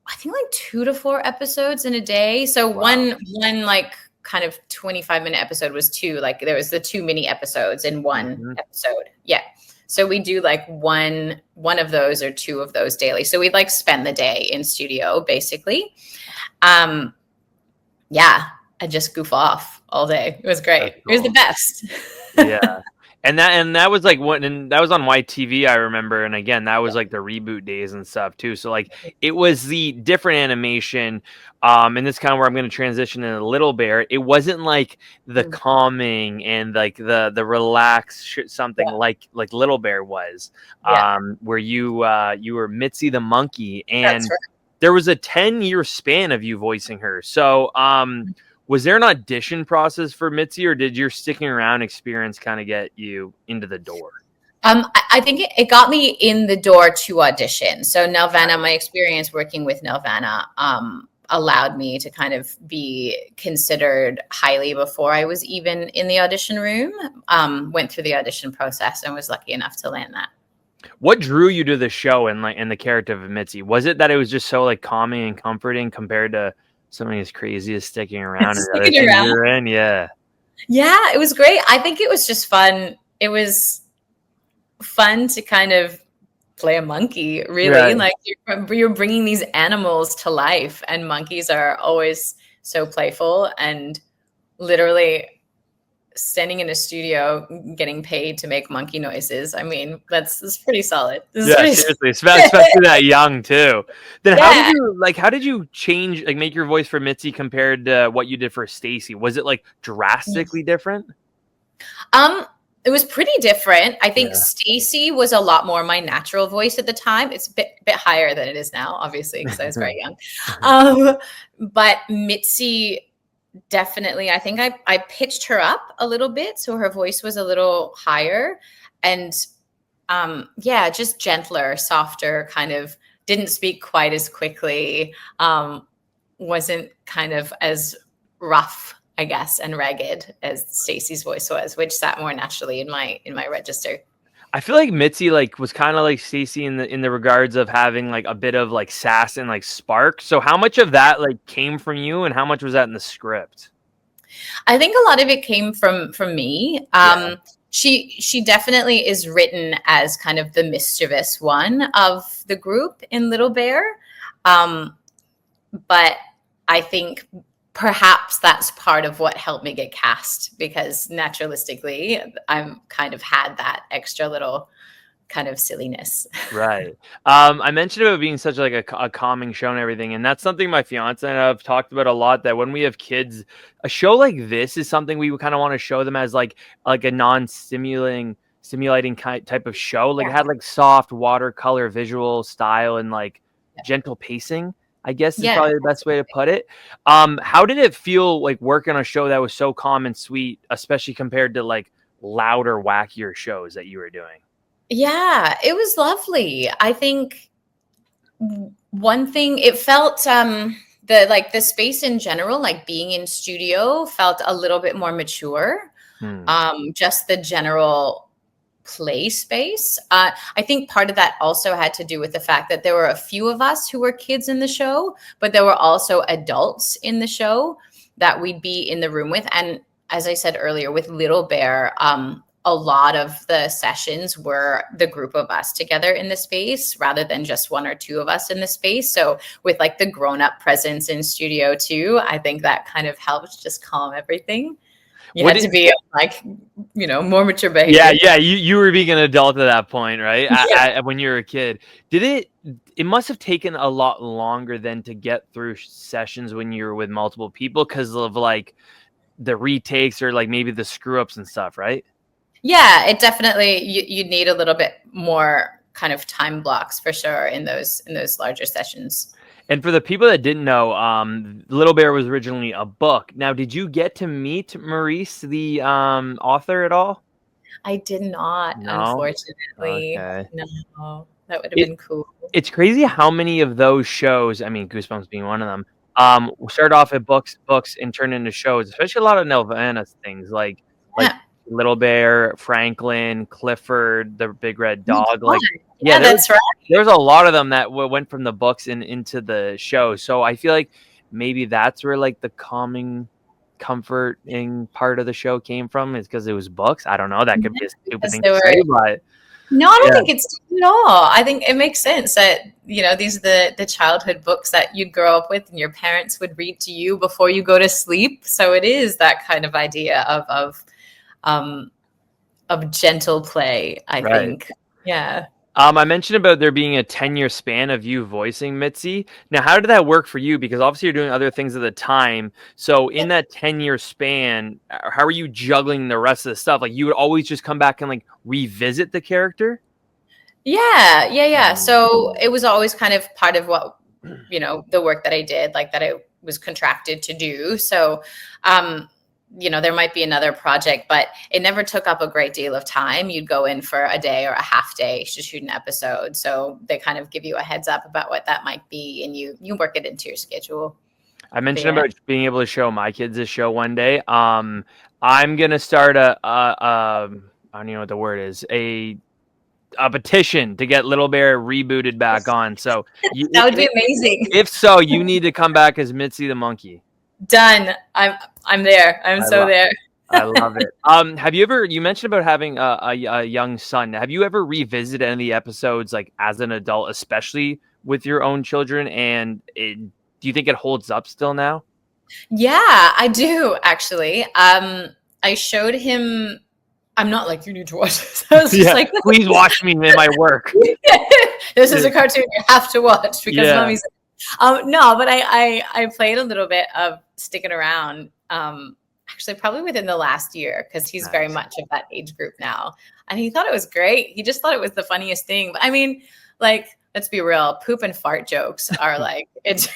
I think, like 2 to 4 episodes in a day. So one like kind of 25-minute episode was 2. Like there was the 2 mini episodes in one episode. Yeah. So we do like one of those or 2 of those daily. So we'd like spend the day in studio basically. Yeah. I just goof off all day. It was great. Cool. It was the best. Yeah. And that was like that was on YTV, I remember. And again, that was like the reboot days and stuff too. So like it was the different animation. And this is kind of where I'm going to transition into Little Bear. It wasn't like the calming and like the relaxed something like Little Bear was, where you were Mitzi the monkey, and there was a 10-year span of you voicing her. So was there an audition process for Mitzi, or did your Sticking Around experience kind of get you into the door? I think it got me in the door to audition. So Nelvana, my experience working with Nelvana allowed me to kind of be considered highly before I was even in the audition room. Went through the audition process and was lucky enough to land that. What drew you to the show and the character of Mitzi? Was it that it was just so like calming and comforting compared to something as crazy as Sticking Around and other things you're in? Yeah, it was great. I think it was just fun. It was fun to kind of play a monkey, really. Right. Like you're bringing these animals to life, and monkeys are always so playful and literally standing in a studio getting paid to make monkey noises. I mean, that's pretty solid. Yeah, seriously, especially that young too. Then how did you change, like, make your voice for Mitzi compared to what you did for Stacey? Was it like drastically different? It was pretty different. I think Stacey was a lot more my natural voice at the time. It's a bit higher than it is now, obviously, because I was very young. But Mitzi, definitely, I think I pitched her up a little bit, so her voice was a little higher, and just gentler, softer, kind of didn't speak quite as quickly, wasn't kind of as rough, I guess, and ragged as Stacey's voice was, which sat more naturally in my register. I feel like Mitzi was kind of like Stacey in the regards of having like a bit of like sass and like spark. So how much of that like came from you, and how much was that in the script? I think a lot of it came from me. She definitely is written as kind of the mischievous one of the group in Little Bear. But I think perhaps that's part of what helped me get cast, because naturalistically I'm kind of had that extra little kind of silliness. Right. I mentioned about being such like a calming show and everything, and that's something my fiance and I have talked about a lot, that when we have kids, a show like this is something we kind of want to show them as like a non-stimulating type of show. Like it had like soft watercolor visual style and like gentle pacing, I guess is probably the best way to put it. How did it feel like working on a show that was so calm and sweet, especially compared to like louder, wackier shows that you were doing? Yeah, it was lovely. I think one thing, it felt the space in general, like being in studio, felt a little bit more mature. Just the general play space. I think part of that also had to do with the fact that there were a few of us who were kids in the show, but there were also adults in the show that we'd be in the room with. And as I said earlier, with Little Bear, a lot of the sessions were the group of us together in the space rather than just one or two of us in the space. So with like the grown-up presence in studio too, I think that kind of helped just calm everything. You had to be like, more mature behavior. Yeah. You were being an adult at that point, right? When you were a kid. It must have taken a lot longer than to get through sessions when you were with multiple people because of like the retakes or like maybe the screw ups and stuff, right? Yeah, it definitely, you need a little bit more kind of time blocks for sure in those larger sessions. And for the people that didn't know, Little Bear was originally a book. Now, did you get to meet Maurice, the author, at all? I did not, unfortunately. Okay. No, that would have been cool. It's crazy how many of those shows, I mean, Goosebumps being one of them, start off at books and turn into shows, especially a lot of Nelvana things like Little Bear, Franklin, Clifford, the Big Red Dog. That's right. There's a lot of them that went from the books and into the show. So I feel like maybe that's where like the calming, comforting part of the show came from, is because it was books. I don't know. That could be a stupid thing to say, but no, I don't think it's stupid at all. I think it makes sense that these are the childhood books that you'd grow up with and your parents would read to you before you go to sleep. So it is that kind of idea of gentle play, I think. Yeah. I mentioned about there being a 10-year span of you voicing Mitzi. Now, how did that work for you? Because obviously you're doing other things at the time. So in that 10-year span, how are you juggling the rest of the stuff? Like you would always just come back and like revisit the character? Yeah. So it was always kind of part of what, the work that I did, like that I was contracted to do. So, there might be another project, but it never took up a great deal of time. You'd go in for a day or a half day to shoot an episode. So they kind of give you a heads up about what that might be, and you work it into your schedule. I mentioned about being able to show my kids this show one day. I'm going to start I don't know what the word is, a petition to get Little Bear rebooted back on. So that would be amazing. If so, you need to come back as Mitzi the monkey. Done. I'm there. I'm so there. I love it. Have you ever? You mentioned about having a young son. Have you ever revisited any of the episodes like as an adult, especially with your own children? And do you think it holds up still now? Yeah, I do actually. I showed him. I'm not like, you need to watch this. I was just like, please watch me in my work. This is a cartoon you have to watch because mommy's. No, but I played a little bit of Stickin' Around. Actually, probably within the last year because he's very much of that age group now, and he thought it was great. He just thought it was the funniest thing. But I mean, like, let's be real, poop and fart jokes are like it's.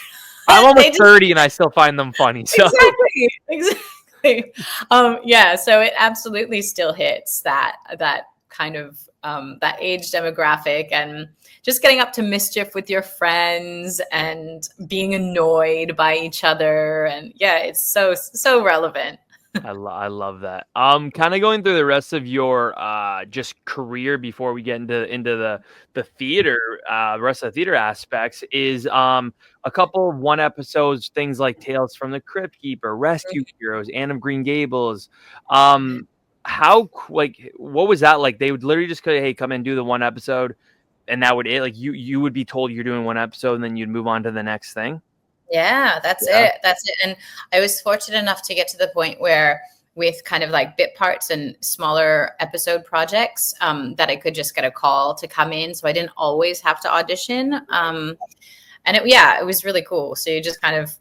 I'm almost 30 and I still find them funny. So. Exactly. Yeah. So it absolutely still hits that kind of that age demographic, and just getting up to mischief with your friends and being annoyed by each other. And yeah, it's so relevant. I love that. Kind of going through the rest of your just career before we get into the theater, rest of the theater aspects is a couple of one episodes, things like Tales from the Crypt Keeper, Rescue Heroes, Anne of Green Gables. How like what was that like? They would literally just go, hey, come and do the one episode, and that would it. Like you would be told you're doing one episode, and then you'd move on to the next thing. Yeah, that's it. That's it. And I was fortunate enough to get to the point where with kind of like bit parts and smaller episode projects that I could just get a call to come in. So I didn't always have to audition. And it was really cool. So you just kind of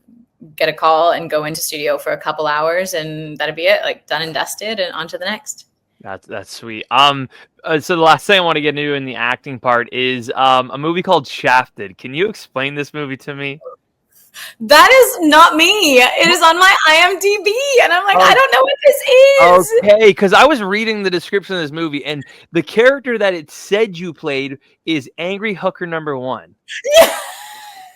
get a call and go into studio for a couple hours and that'd be it, like done and dusted and on to the next. That's sweet. So the last thing I want to get into in the acting part is a movie called Shafted. Can you explain this movie to me? That is not me. It is on my IMDb. And I'm like, I don't know what this is. Okay, because I was reading the description of this movie, and the character that it said you played is Angry Hooker #1. Yeah.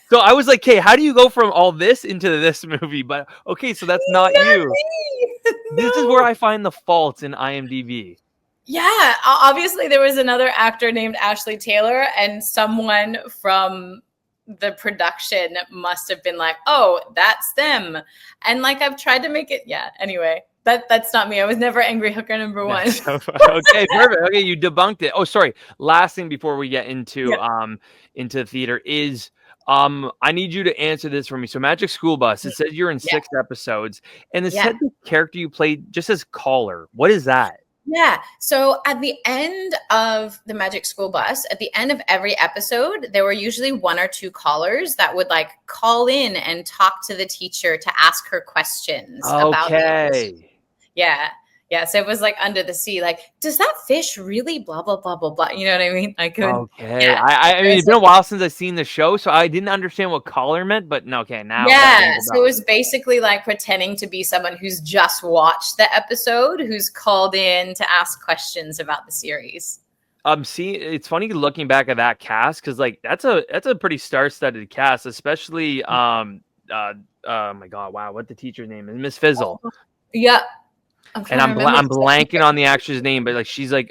So I was like, hey, how do you go from all this into this movie? But okay, so that's not you. No. This is where I find the faults in IMDb. Yeah, obviously there was another actor named Ashley Taylor, and someone from the production must have been like, oh, that's them. And like, I've tried to make it. Yeah. Anyway, that's not me. I was never Angry Hooker #1. Okay, perfect. Okay. You debunked it. Oh, sorry. Last thing before we get into theater is, I need you to answer this for me. So Magic School Bus, it says you're in 6 episodes, and it said the character you played just as caller. What is that? Yeah. So at the end of the Magic School Bus, at the end of every episode, there were usually 1 or 2 callers that would like call in and talk to the teacher to ask her questions about it. Yeah. Yeah. So it was like Under the Sea, like, does that fish really blah, blah, blah, blah, blah. You know what I mean? I could. Okay. Yeah. I mean, it's been a while since I've seen the show, so I didn't understand what caller meant, but no, okay. Now. Yeah. So it was basically like pretending to be someone who's just watched the episode, who's called in to ask questions about the series. See, it's funny looking back at that cast, because like that's a pretty star-studded cast, especially oh my god, wow, what the teacher's name is? Miss Fizzle. Yeah. And I'm blanking on the actress name, but like she's like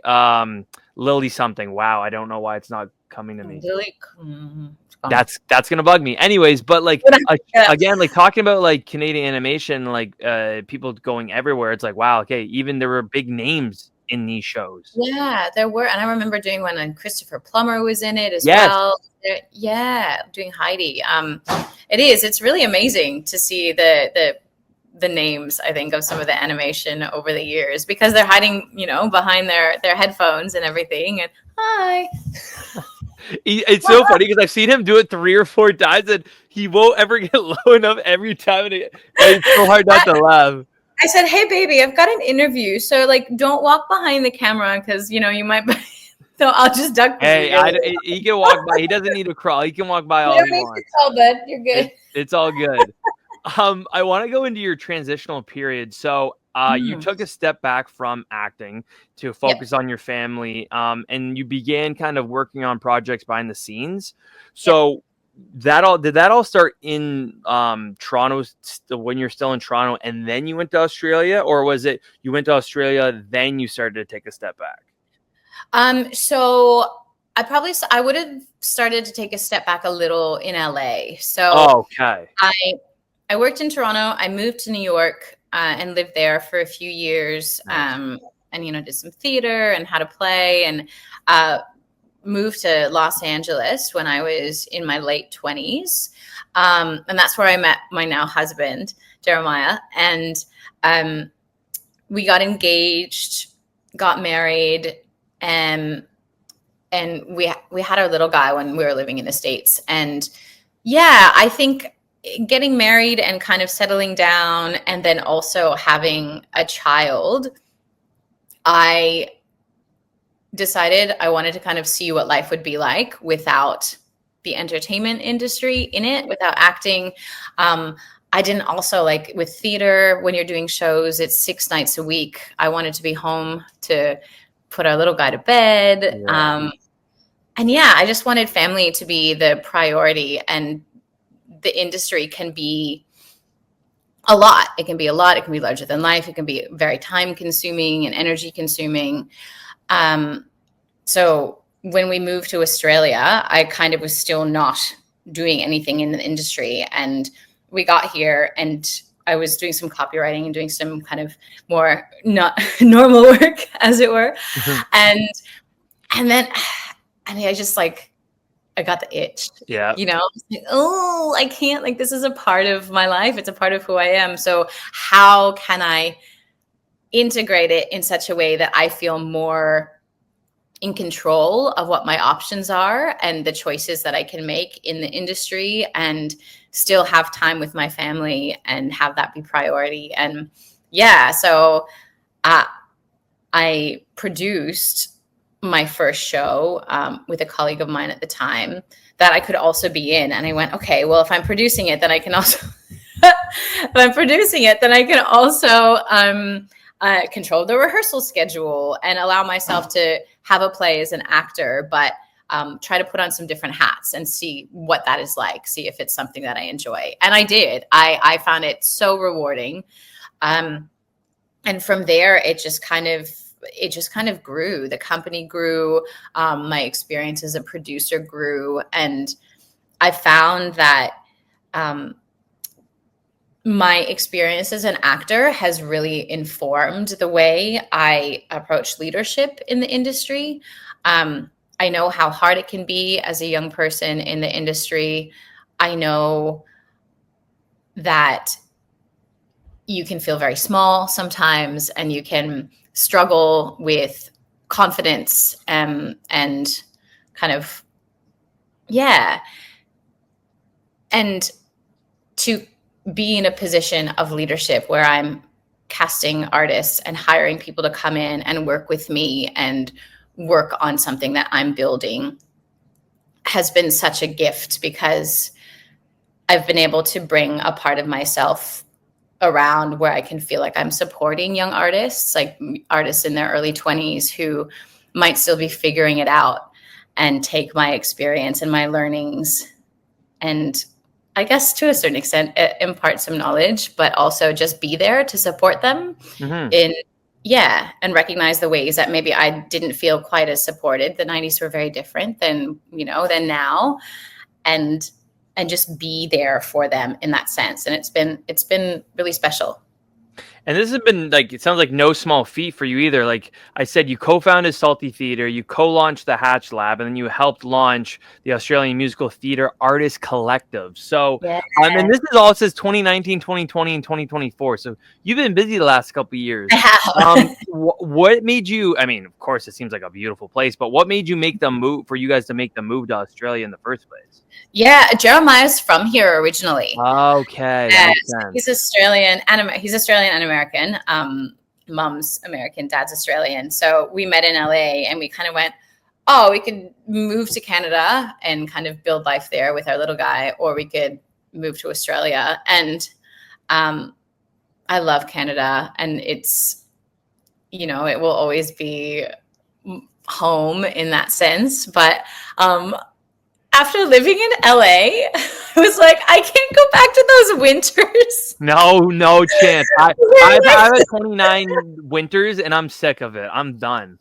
Lily something. Wow, I don't know why it's not coming to me. Lily. That's gonna bug me. Anyways, but like again, like talking about like Canadian animation, like people going everywhere. It's like wow, okay, even there were big names in these shows. Yeah, there were, and I remember doing one, and Christopher Plummer was in it as well. Yeah, doing Heidi. It's really amazing to see the names, I think, of some of the animation over the years, because they're hiding, behind their headphones and everything. And hi. It's so funny because I've seen him do it 3 or 4 times, and he won't ever get low enough every time. And it's so hard not to laugh. I said, hey, baby, I've got an interview. So, like, don't walk behind the camera because, you might... So I'll just duck. Hey, he can walk by. He doesn't need to crawl. He can walk by all he wants. It's all good. You're good. It's all good. I want to go into your transitional period. So you took a step back from acting to focus on your family, and you began kind of working on projects behind the scenes. So did that all start in Toronto when you're still in Toronto, and then you went to Australia, or was it you went to Australia then you started to take a step back? So I would have started to take a step back a little in LA. So okay. I worked in Toronto. I moved to New York and lived there for a few years. Nice. And did some theater and how to play, and moved to Los Angeles when I was in my late 20s. And that's where I met my now husband, Jeremiah. And we got engaged, got married, and we had our little guy when we were living in the States. And yeah, I think getting married and kind of settling down and then also having a child, I decided I wanted to kind of see what life would be like without the entertainment industry in it, without acting. I didn't also like with theater, when you're doing shows, it's 6 nights a week. I wanted to be home to put our little guy to bed. Yeah. And yeah, I just wanted family to be the priority, and the industry can be a lot. It can be a lot. It can be larger than life. It can be very time consuming and energy consuming. So when we moved to Australia, I kind of was still not doing anything in the industry. And we got here and I was doing some copywriting and doing some kind of more not normal work, as it were. And then I just like, I got the itch. Yeah. You know, like, oh, I can't, like, this is a part of my life. It's a part of who I am. So how can I integrate it in such a way that I feel more in control of what my options are and the choices that I can make in the industry, and still have time with my family and have that be priority? And yeah, so I produced my first show with a colleague of mine at the time that I could also be in. And I went, okay, well, if I'm producing it, then I can also, control the rehearsal schedule and allow myself to have a play as an actor, but try to put on some different hats and see what that is like, see if it's something that I enjoy. And I did. I found it so rewarding. And from there, it just kind of grew. The company grew. My experience as a producer grew. And I found that my experience as an actor has really informed the way I approach leadership in the industry. I know how hard it can be as a young person in the industry. I know that you can feel very small sometimes, and you can struggle with confidence and kind of, yeah. And to be in a position of leadership where I'm casting artists and hiring people to come in and work with me and work on something that I'm building has been such a gift, because I've been able to bring a part of myself around where I can feel like I'm supporting young artists, like artists in their early 20s who might still be figuring it out, and take my experience and my learnings and, I guess to a certain extent, impart some knowledge, but also just be there to support them and recognize the ways that maybe I didn't feel quite as supported. The 90s were very different than now, and just be there for them in that sense. And it's been really special. And this has been, like, it sounds like no small feat for you either. Like I said, you co-founded Salty Theatre, you co-launched the Hatch Lab, and then you helped launch the Australian Musical Theatre Artist Collective. So, and this is all, it says 2019, 2020, and 2024. So you've been busy the last couple of years. What made you, I mean, of course, it seems like a beautiful place, but what made you make the move, for you guys to make the move to Australia in the first place? Yeah, Jeremiah's from here originally. Okay, that makes sense. He's Australian and American. Mom's American, dad's Australian. So we met in LA, and we kind of went, oh, we could move to Canada and kind of build life there with our little guy, or we could move to Australia. And I love Canada, and it's, it will always be home in that sense. But after living in LA, I was like, I can't go back to those winters. No chance. I've had 29 winters, and I'm sick of it. I'm done.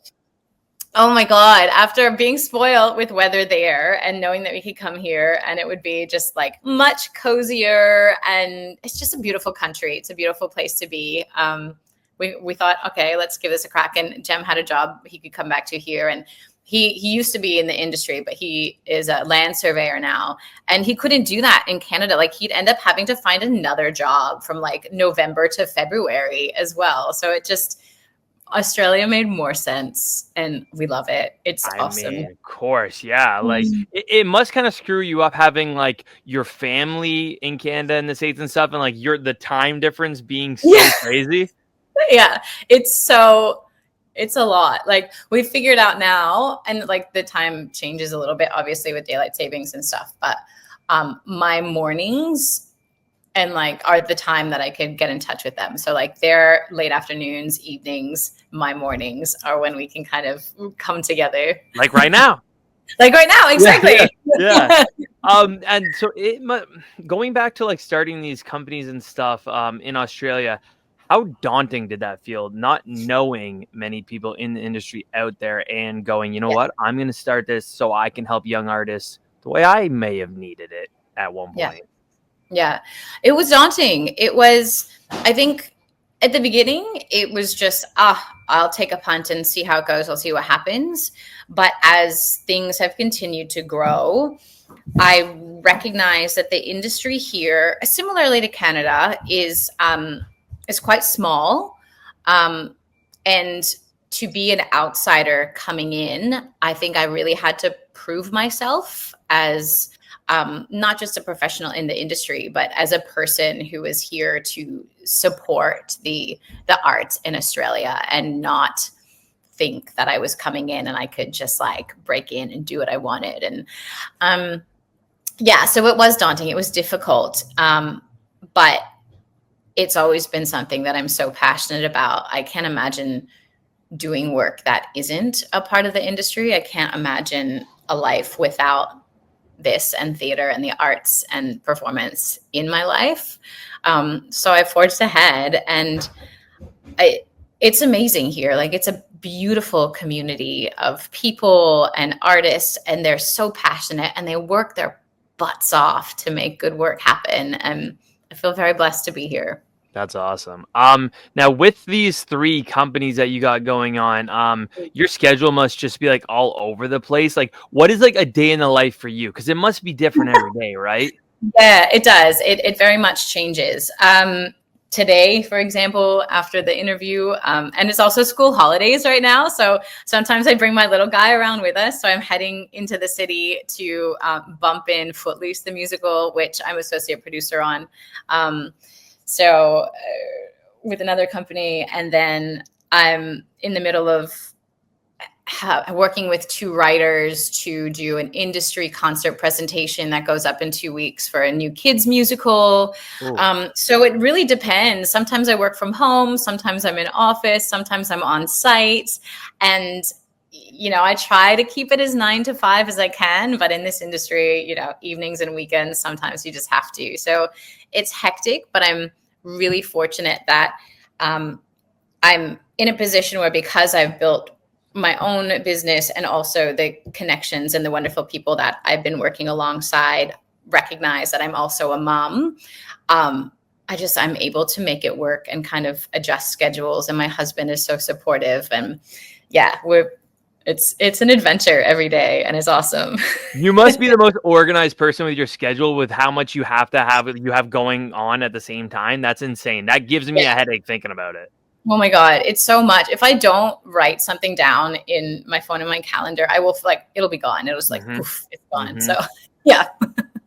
Oh my God. After being spoiled with weather there and knowing that we could come here and it would be just like much cozier, and it's just a beautiful country. It's a beautiful place to be. We thought, okay, let's give this a crack. And Jem had a job he could come back to here, and he used to be in the industry, but he is a land surveyor now, and he couldn't do that in Canada. Like, he'd end up having to find another job from like November to February as well. So it just, Australia made more sense, and we love it. It's I awesome. mean, of course, yeah. Like Mm. it must kind of screw you up having like your family in Canada and the States and stuff, and like the time difference being so Yeah. crazy. Yeah, it's a lot. Like we figured out now, and like the time changes a little bit, obviously with daylight savings and stuff. But my mornings and like are the time that I could get in touch with them. So like their late afternoons, evenings, my mornings are when we can kind of come together. Like right now. Like right now, exactly. Yeah. And so going back to like starting these companies and stuff in Australia, how daunting did that feel? Not knowing many people in the industry out there and going, you know Yeah. what, I'm going to start this so I can help young artists the way I may have needed it at one point. Yeah, it was daunting. It was, I think at the beginning, it was just, I'll take a punt and see how it goes. I'll see what happens. But as things have continued to grow, I recognize that the industry here, similarly to Canada, is quite small. And to be an outsider coming in, I think I really had to prove myself as not just a professional in the industry, but as a person who is here to support the arts in Australia and not think that I was coming in and I could just like break in and do what I wanted. And so it was daunting. It was difficult. But it's always been something that I'm so passionate about. I can't imagine doing work that isn't a part of the industry. I can't imagine a life without this and theater and the arts and performance in my life. So I forged ahead, and it's amazing here. Like it's a beautiful community of people and artists, and they're so passionate and they work their butts off to make good work happen. And I feel very blessed to be here. That's awesome. Now with these 3 companies that you got going on, your schedule must just be like all over the place. Like, what is like a day in the life for you? Because it must be different every day, right? Yeah, it does. It very much changes. Today, for example, after the interview, and it's also school holidays right now. So sometimes I bring my little guy around with us. So I'm heading into the city to bump in Footloose, the musical, which I'm associate producer on. So with another company, and then I'm in the middle of working with 2 writers to do an industry concert presentation that goes up in 2 weeks for a new kids musical. So it really depends. Sometimes I work from home, sometimes I'm in office, sometimes I'm on site, and I try to keep it as 9 to 5 as I can, but in this industry, evenings and weekends, sometimes you just have to. So it's hectic, but I'm really fortunate that I'm in a position where, because I've built my own business and also the connections and the wonderful people that I've been working alongside, recognize that I'm also a mom. I'm able to make it work and kind of adjust schedules. And my husband is so supportive, and it's an adventure every day, and it's awesome. You must be the most organized person with your schedule, with how much you have going on at the same time. That's insane. That gives me a headache thinking about it. Oh my God, it's so much. If I don't write something down in my phone and my calendar, I will feel like it'll be gone. It'll just like, poof, it's gone. So yeah.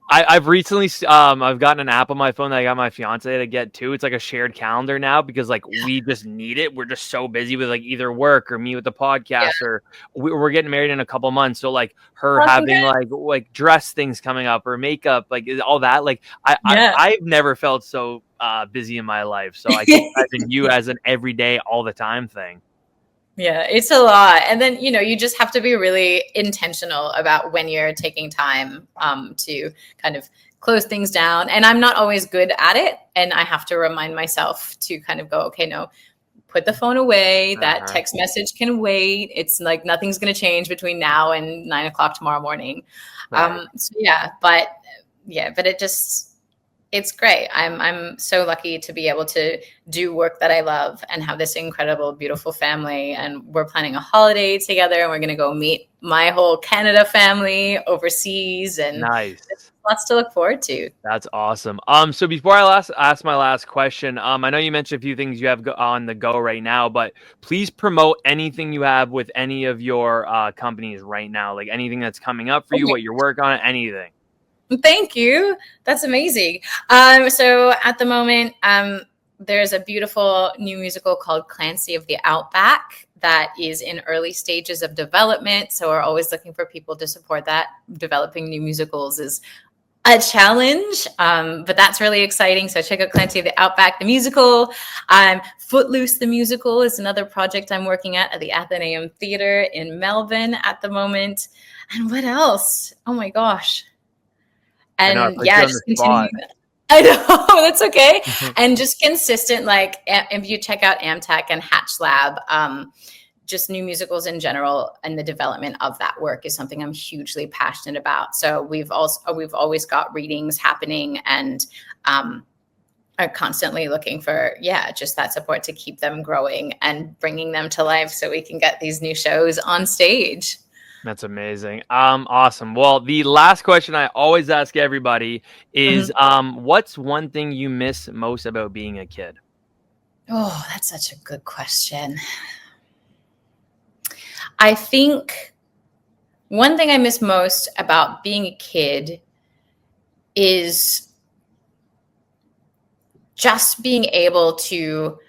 I've recently I've gotten an app on my phone that I got my fiance to get too. It's like a shared calendar now, because like we just need it. We're just so busy with like either work or me with the podcast, or we're getting married in a couple months. So like her having like dress things coming up or makeup, like all that. Like I've never felt so busy in my life. So I can imagine you as an everyday, all the time thing. Yeah, it's a lot. And then, you just have to be really intentional about when you're taking time to kind of close things down. And I'm not always good at it. And I have to remind myself to kind of go, okay, no, put the phone away. That text message can wait. It's like nothing's going to change between now and 9 o'clock tomorrow morning. But it's great. I'm so lucky to be able to do work that I love and have this incredible, beautiful family. And we're planning a holiday together, and we're going to go meet my whole Canada family overseas. And nice. it's lots to look forward to. That's awesome. So before I ask my last question, I know you mentioned a few things you have on the go right now, but please promote anything you have with any of your companies right now, like anything that's coming up for you, what you're working on, anything. Thank you. That's amazing. So at the moment, there's a beautiful new musical called Clancy of the Outback that is in early stages of development. So we're always looking for people to support that. Developing new musicals is a challenge, but that's really exciting. So check out Clancy of the Outback, the musical. Footloose, the musical, is another project I'm working at the Athenaeum Theater in Melbourne at the moment. And what else? Oh my gosh. And yeah, just continue. I know, that's okay. And just consistent, like if you check out Amtech and Hatch Lab, just new musicals in general and the development of that work is something I'm hugely passionate about. So we've always got readings happening and are constantly looking for, just that support to keep them growing and bringing them to life so we can get these new shows on stage. That's amazing. Awesome. Well, the last question I always ask everybody is, what's one thing you miss most about being a kid? Oh, that's such a good question. I think one thing I miss most about being a kid is just being able to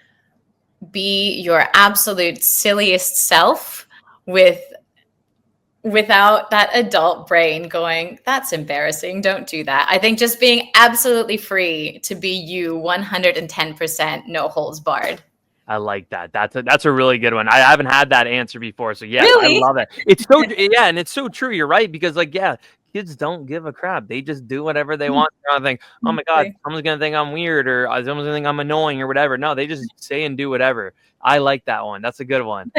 be your absolute silliest self without that adult brain going, that's embarrassing, don't do that. I think just being absolutely free to be you 110%, no holds barred. I like that. That's a really good one. I haven't had that answer before. So yeah, Really? I love it. It's so, and it's so true. You're right. Because kids don't give a crap. They just do whatever they want. They're not think, oh my God, someone's going to think I'm weird or someone's going to think I'm annoying or whatever. No, they just say and do whatever. I like that one. That's a good one.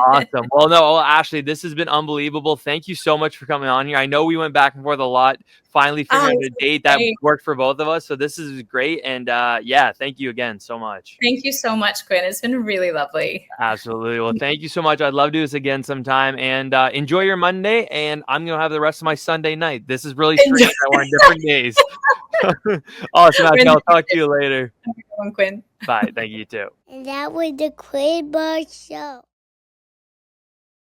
Awesome. Well, Ashley, this has been unbelievable. Thank you so much for coming on here. I know we went back and forth a lot, finally figuring out a date that worked for both of us. So this is great. And thank you again so much. Thank you so much, Quinn. It's been really lovely. Absolutely. Well, thank you so much. I'd love to do this again sometime. And enjoy your Monday. And I'm going to have the rest of my Sunday night. This is really strange that we're on different days. Awesome. I'll talk to you later. Have a good one, Quinn. Bye. Thank you too. And that was the Quinn Marr Show.